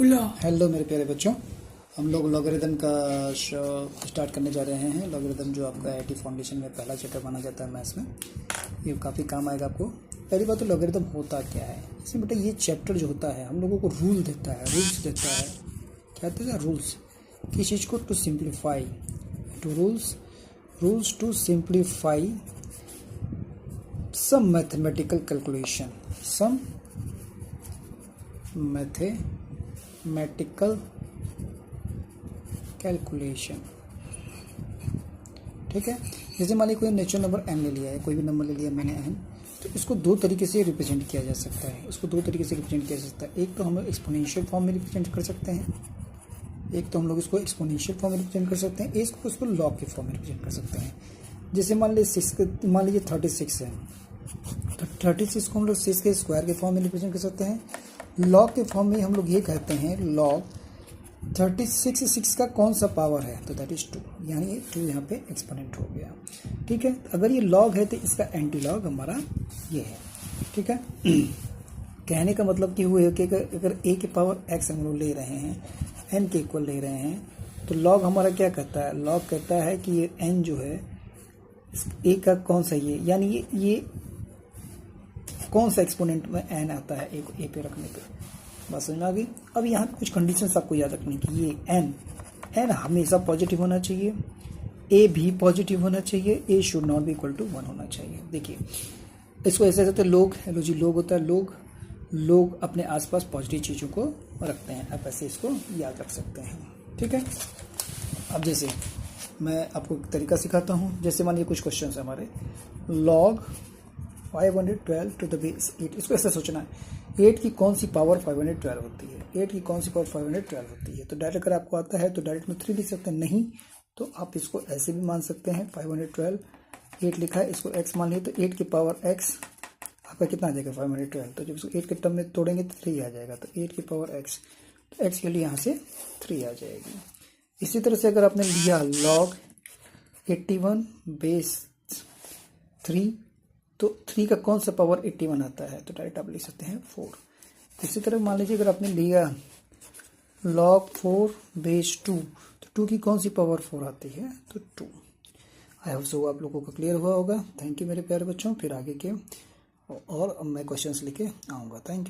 Hello मेरे प्यारे बच्चों, हम लोग लॉगरिदम का स्टार्ट करने जा रहे हैं। लॉगरिदम जो आपका आईटी फाउंडेशन में पहला चैप्टर माना जाता है मैथ्स में, ये काफ़ी काम आएगा आपको। पहली बात तो लॉगरिदम होता क्या है, इसमें बेटा ये चैप्टर जो होता है हम लोगों को रूल देता है, रूल्स देता है। क्या देता है? रूल्स। किस चीज़ को? To simplify, two rules to simplify some mathematical calculation, some mathematical calculation. ठीक है, जैसे मान लीजिए कोई नेचुरल नंबर n ले लिया है, कोई भी नंबर ले लिया मैंने n, तो इसको दो तरीके से रिप्रेजेंट किया जा सकता है। इसको दो तरीके से रिप्रेजेंट किया जा सकता है। एक तो हम लोग एक्सपोनेंशियल फॉर्म में रिप्रेजेंट कर सकते हैं, इसको लॉग के फॉर्म में रिप्रेजेंट कर सकते हैं। जैसे मान लीजिए 36 है, तो 36 को हम लोग 6 के स्क्वायर के फॉर्म में रिप्रेजेंट कर सकते हैं। लॉग के फॉर्म में हम लोग ये कहते हैं लॉग 36 का कौन सा पावर है, तो दैट इज 2, यानी 2 यहाँ पे एक्सपोनेंट हो गया। ठीक है, अगर ये लॉग है तो इसका एंटी लॉग हमारा ये है। ठीक है, कहने का मतलब कि हुआ है कि अगर a के पावर x हम लोग ले रहे हैं, n के इक्वल ले रहे हैं, तो लॉग हमारा क्या कहता है? लॉग कहता है कि ये n जो है a का कौन सा ये, यानी ये कौन सा एक्सपोनेंट में n आता है a को a पे रखने पे। बात समझ में आ गई? अब यहाँ कुछ कंडीशंस आपको याद रखनी कि ये n हमेशा पॉजिटिव होना चाहिए, a भी पॉजिटिव होना चाहिए, a should not be equal to 1 होना चाहिए। देखिए इसको ऐसे कहते हैं लोग, हेलो जी, लोग होता है। लोग अपने आसपास पॉजिटिव चीज़ों को रखते हैं, आप ऐसे इसको याद रख सकते हैं। ठीक है, अब जैसे मैं आपको एक तरीका सिखाता हूँ। जैसे मानिए कुछ क्वेश्चन है हमारे, लॉग 512 टू द बेस 8, इसको ऐसे सोचना है 8 की कौन सी पावर 512 होती है, 8 की कौन सी पावर 512 होती है। तो डायरेक्ट अगर आपको आता है तो डायरेक्ट में 3 लिख सकते हैं, नहीं तो आप इसको ऐसे भी मान सकते हैं। 512 8 लिखा है, इसको x मान लीजिए, तो 8 की पावर x आपका कितना आ जाएगा 512। तो जब इसको 8 के टर्म में तोड़ेंगे तो 3 आ जाएगा, तो 8 की पावर x, तो x के लिए यहाँ से 3 आ जाएगी। इसी तरह से अगर आपने लिया log 81 बेस 3, तो 3 का कौन सा पावर 81 आता है, तो डायरेक्ट आप लिख सकते हैं 4। इसी तरह मान लीजिए अगर आपने लिया log 4 बेस 2, तो 2 की कौन सी पावर 4 आती है, तो 2। आई होप सो आप लोगों को क्लियर हुआ होगा। थैंक यू मेरे प्यारे बच्चों। फिर आगे के और मैं क्वेश्चंस लेके आऊँगा। Thank you.